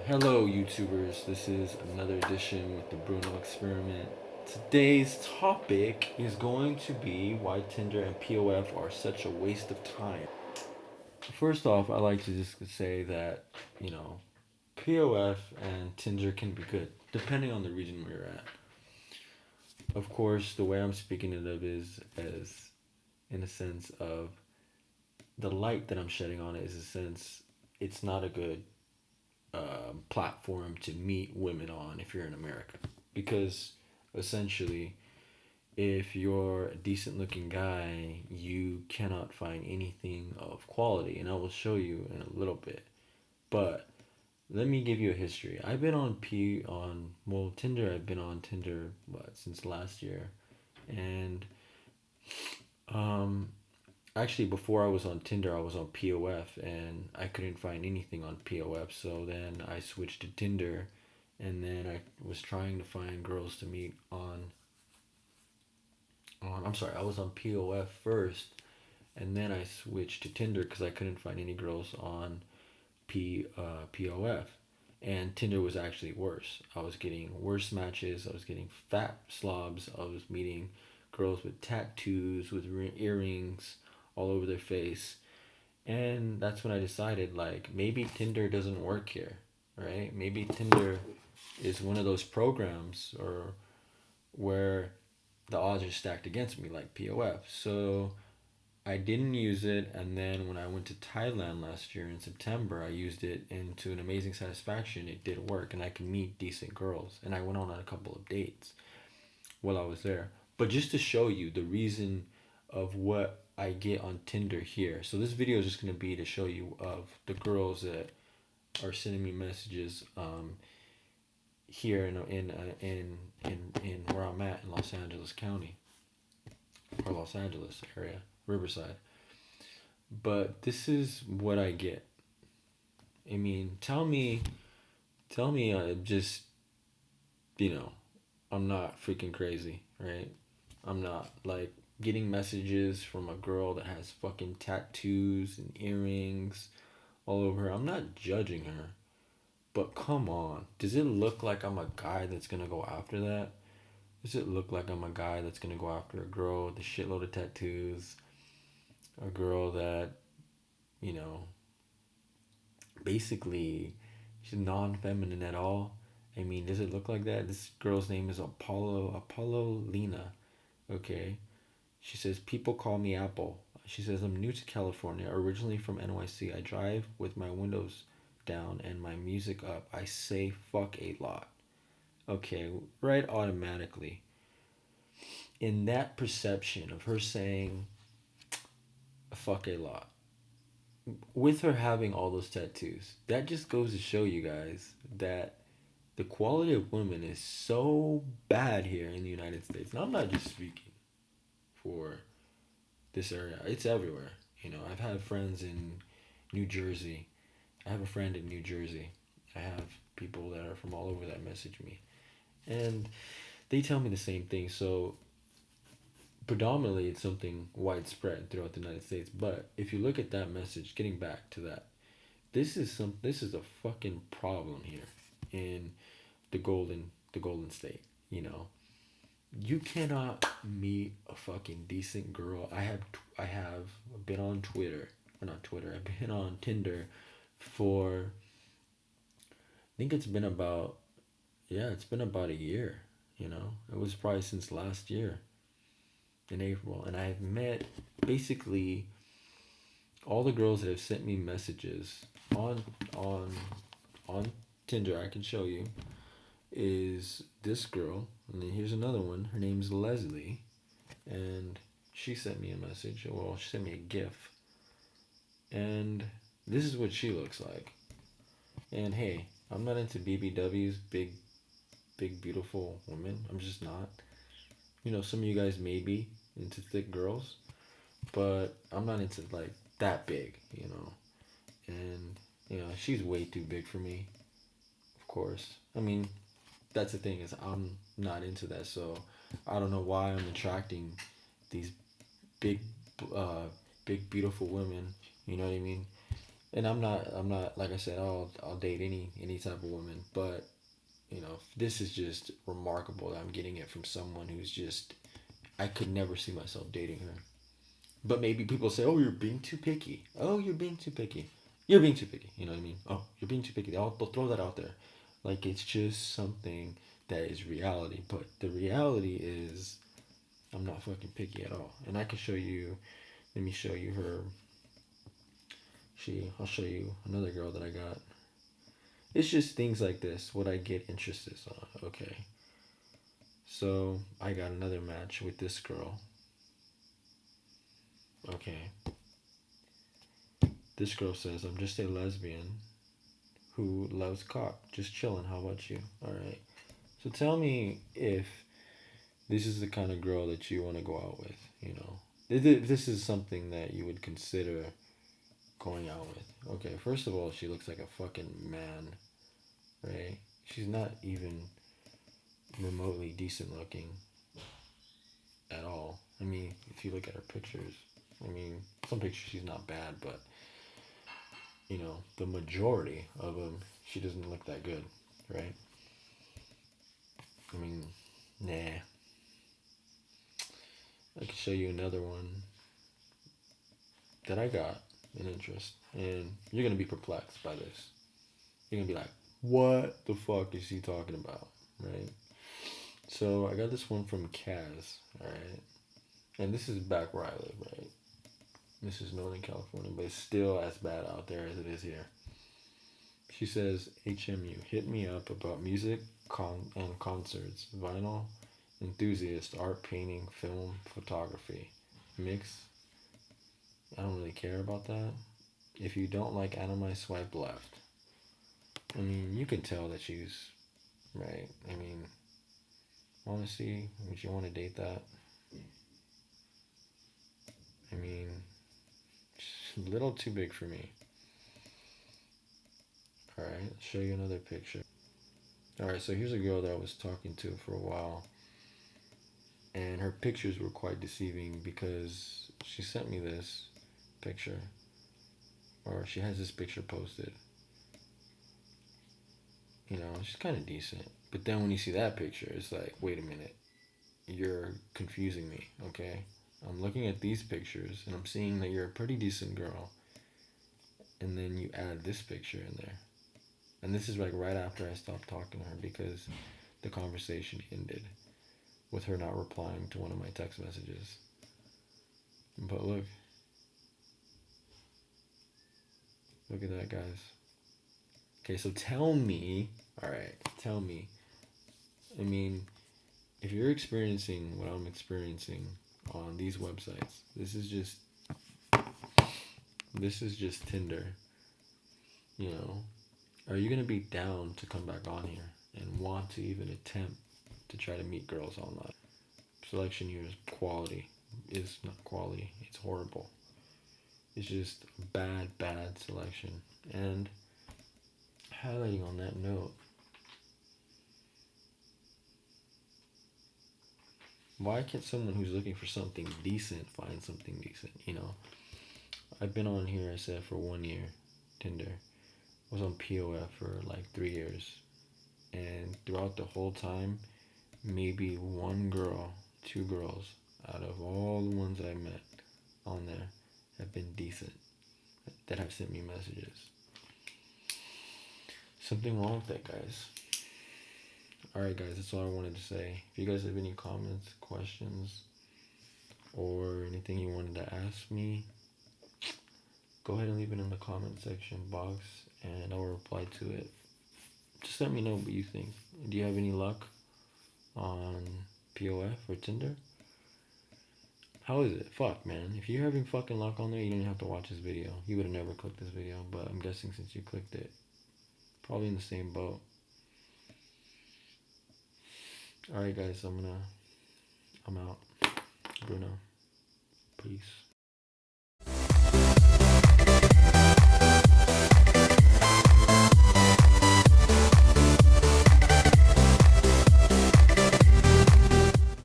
Hello, YouTubers. This is another edition with the Bruno experiment. Today's topic is going to be why Tinder and POF are such a waste of time. First off, I like to just say that, you know, POF and Tinder can be good depending on the region where you're at. Of course, the way I'm speaking it of is as in a sense of the light that I'm shedding on it is a sense it's not a good platform to meet women on if you're in America. Because essentially, if you're a decent looking guy, you cannot find anything of quality. And I will show you in a little bit. But let me give you a history. I've been on Tinder. I've been on Tinder since last year. And um actually before I was on Tinder, I was on POF and I couldn't find anything on POF. So then I switched to Tinder, and then I was trying to find girls to meet on I'm sorry, I was on POF first, and then I switched to Tinder because I couldn't find any girls on POF. And Tinder was actually worse. I was getting worse matches. I was getting fat slobs. I was meeting girls with tattoos, with earrings all over their face. And that's when I decided, like, maybe Tinder doesn't work here, right? Maybe Tinder is one of those programs or where the odds are stacked against me, like POF. So I didn't use it, and then when I went to Thailand last year in September, I used it, and to an amazing satisfaction, it did work, and I could meet decent girls, and I went on a couple of dates while I was there. But just to show you the reason of what I get on Tinder here. So this video is just gonna be to show you of the girls that are sending me messages here in where I'm at in Los Angeles County or Los Angeles area, Riverside. But this is what I get. I mean, tell me, just you know, I'm not freaking crazy, right? I'm not like getting messages from a girl that has fucking tattoos and earrings all over her. I'm not judging her, but come on. Does it look like I'm a guy that's gonna go after that? Does it look like I'm a guy that's gonna go after a girl with a shitload of tattoos? A girl that, you know, basically she's non feminine at all? I mean, does it look like that? This girl's name is Apollo Lena. Okay. She says, people call me Apple. She says, I'm new to California, originally from NYC. I drive with my windows down and my music up. I say fuck a lot. Okay, right automatically. In that perception of her saying fuck a lot, with her having all those tattoos, that just goes to show you guys that the quality of women is so bad here in the United States. And I'm not just speaking for this area, it's everywhere. You know, I've had friends in New Jersey. I have a friend in New Jersey. I have people that are from all over that message me. And they tell me the same thing. So predominantly it's something widespread throughout the United States. But if you look at that message, getting back to that, this is a fucking problem here in the Golden State, you know. You cannot meet a fucking decent girl. I have been on Twitter, or not Twitter. I've been on Tinder for I think it's been about yeah, it's been about a year, you know. It was probably since last year in April, and I've met basically all the girls that have sent me messages on on on Tinder. I can show you is this girl, and then here's another one. Her name's Leslie, and she sent me a message. Well, she sent me a GIF, and this is what she looks like. And hey, I'm not into BBWs, big beautiful women. I'm just not. You know, some of you guys may be into thick girls, but I'm not into like that big. You know, and you know she's way too big for me. Of course, I mean that's the thing is I'm not into that. So I don't know why I'm attracting these big, uh, big beautiful women. You know what I mean? And I'm not like I said, I'll date any type of woman, but this is just remarkable that I'm getting it from someone who's just I could never see myself dating her. But maybe people say, "Oh, you're being too picky. Oh, you're being too picky. You're being too picky." You know what I mean? Oh, you're being too picky. They'll throw that out there, like it's just something that is reality. But the reality is, I'm not fucking picky at all. And I can show you. Let me show you her. I'll show you another girl that I got. It's just things like this. What I get interested on. Okay. So I got another match with this girl. Okay. This girl says, "I'm just a lesbian who loves cock. Just chilling. How about you?" All right. So tell me if this is the kind of girl that you want to go out with. If this is something that you would consider going out with. Okay. First of all, she looks like a fucking man, right? She's not even remotely decent looking at all. I mean, if you look at her pictures, I mean, some pictures she's not bad, but the majority of them, she doesn't look that good, right? I mean, nah. I could show you another one that I got an interest, and you're gonna be perplexed by this. You're gonna be like, "What the fuck is he talking about?" Right? So I got this one from Kaz. All right, and this is back where I live, right? This is Northern California, but it's still as bad out there as it is here. She says, "HMU, hit me up about music, and concerts, vinyl enthusiast, art, painting, film, photography, mix. I don't really care about that. If you don't like anime, swipe left." I mean, you can tell that she's right. I mean, honestly, would you want to date that? I mean, it's a little too big for me. All right, I'll show you another picture. All right, so here's a girl that I was talking to for a while, and her pictures were quite deceiving because she sent me this picture, or she has this picture posted. She's kind of decent. But then when you see that picture, it's like, wait a minute, you're confusing me, okay? I'm looking at these pictures and I'm seeing that you're a pretty decent girl, and then you add this picture in there. And this is like right after I stopped talking to her because the conversation ended with her not replying to one of my text messages. But look at that, guys. Okay, so tell me, all right, tell me. I mean, if you're experiencing what I'm experiencing on these websites, this is just Tinder. You know, are you gonna be down to come back on here and want to even attempt to try to meet girls online? Selection here is quality. Is not quality. It's horrible. It's just bad, bad selection. And highlighting on that note, why can't someone who's looking for something decent find something decent? I've been on here, I said, for 1 year, Tinder. I was on POF for like 3 years. And throughout the whole time, maybe one girl, two girls out of all the ones I met on there have been decent, that have sent me messages. Something wrong with that, guys. Alright, guys, that's all I wanted to say. If you guys have any comments, questions, or anything you wanted to ask me, go ahead and leave it in the comment section box and I'll reply to it. Just let me know what you think. Do you have any luck on POF or Tinder? How is it? Fuck, man. If you're having fucking luck on there, you don't have to watch this video. You would have never clicked this video, but I'm guessing since you clicked it, probably in the same boat. Alright, guys, I'm out. Bruno. Peace.